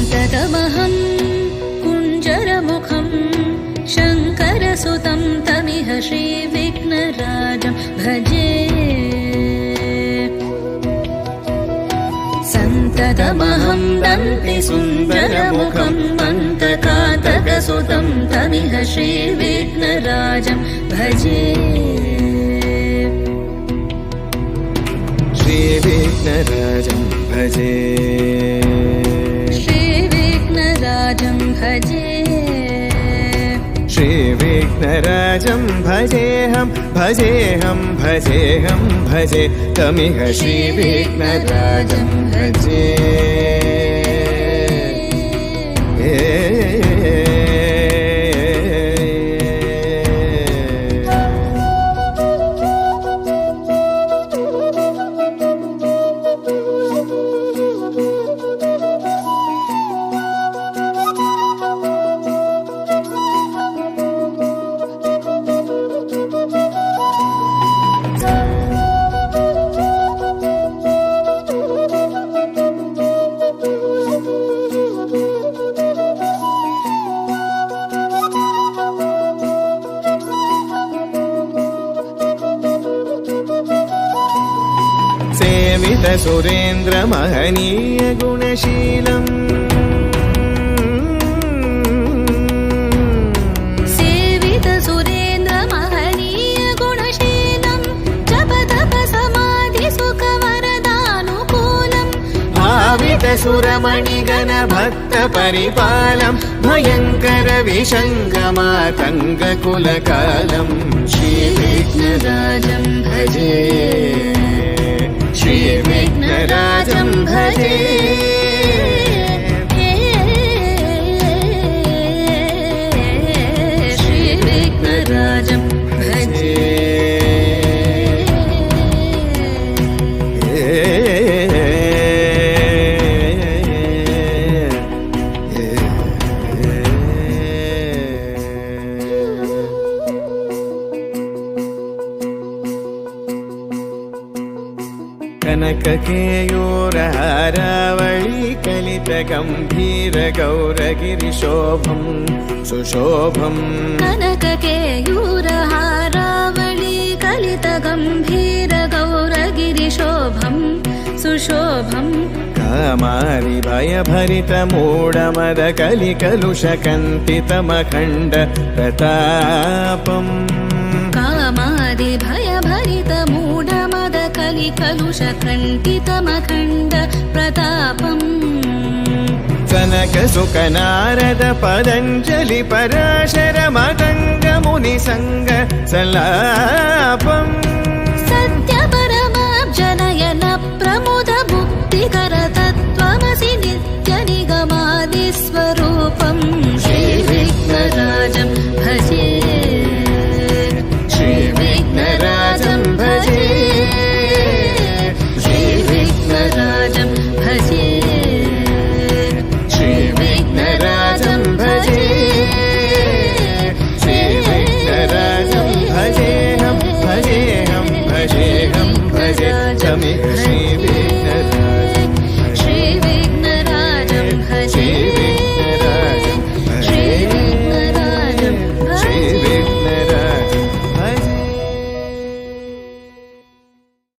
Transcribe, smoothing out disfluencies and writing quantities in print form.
सन्ततमहं कुञ्जरमुखं शङ्करसुतं तमिह श्रीविघ्नराजं भजे सन्ततमहं दन्तिसुन्दरमुखं मन्तकातकसुतं तमिह श्रीविघ्नराजं भजे श्रीविघ्नराजं भजे श्रीविघ्नराजं भजे श्रीविघ्नराजं भजेऽहं भजेऽहं भजेऽहं भजे तमिह श्रीविघ्नराजं भजे सेवित सुरेन्द्र महनीय गुणशीलम् सेवित सुरेन्द्र महनीय गुणशीलं जप तप समाधि सुख वरदानुकूलम् भावित सुरमणिगण भक्त परिपालं भयङ्कर विशङ्गमातङ्ग कुलकालम् श्रीविघ्नराजं भजे श्रीविघ्नराजं भजे श्रीविघ्नराजं भजे कनककेयूरहारावळी कलितगम्भीरगौरगिरिशोभं सुशोभम् कनककेयूरहारावळी कलितगम्भीरगौरगिरिशोभं सुशोभम् कामारि भयभरितमूढमद कलिकलुषकन्तितमखण्ड प्रतापम् कामादि भयभरितमूढमद कलिकलुषकण्टितमखण्ड प्रतापम् कनकसुकनारद पतञ्जलि पराशर मतङ्ग मुनिसङ्ग सल्लापम् सत्यपरमाब्जनयन प्रमुद मुक्तिकर तत्त्वमसि नित्यनिगमादिस्वरूपम् श्रीविघ्नराजं भजे श्रीविघ्नराजं भजे श्रीविघ्नराजं भजे श्रीविघ्नराजं भजे श्रीविघ्नराजं भजेऽहं भजेऽहं भजेऽहं भजे तमिह श्रीविघ्नराजं